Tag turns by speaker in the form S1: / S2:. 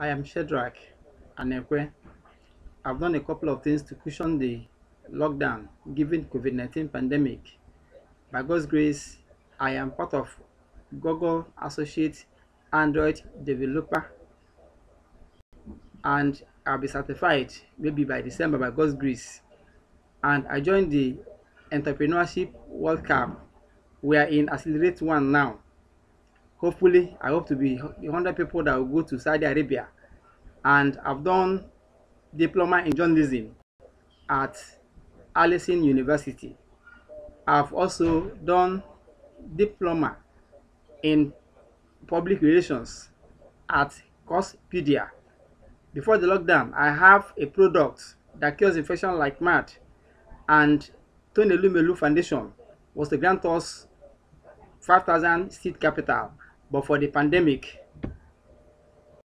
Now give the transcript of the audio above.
S1: I am Shedrack Anekwe. I've done a couple of things to cushion the lockdown given COVID-19 pandemic. By God's grace, I am part of Google Associate Android Developer, and I'll be certified maybe by December by God's grace. And I joined the Entrepreneurship World Cup. We are in Accelerate 1 now. Hopefully, I hope to be the 100 people that will go to Saudi Arabia. And I've done diploma in journalism at Alison University. I've also done diploma in public relations at Courspedia. Before the lockdown, I have a product that cures infection like mad, and Tony Elumelu Foundation was to grant us 5,000 seed capital, but for the pandemic,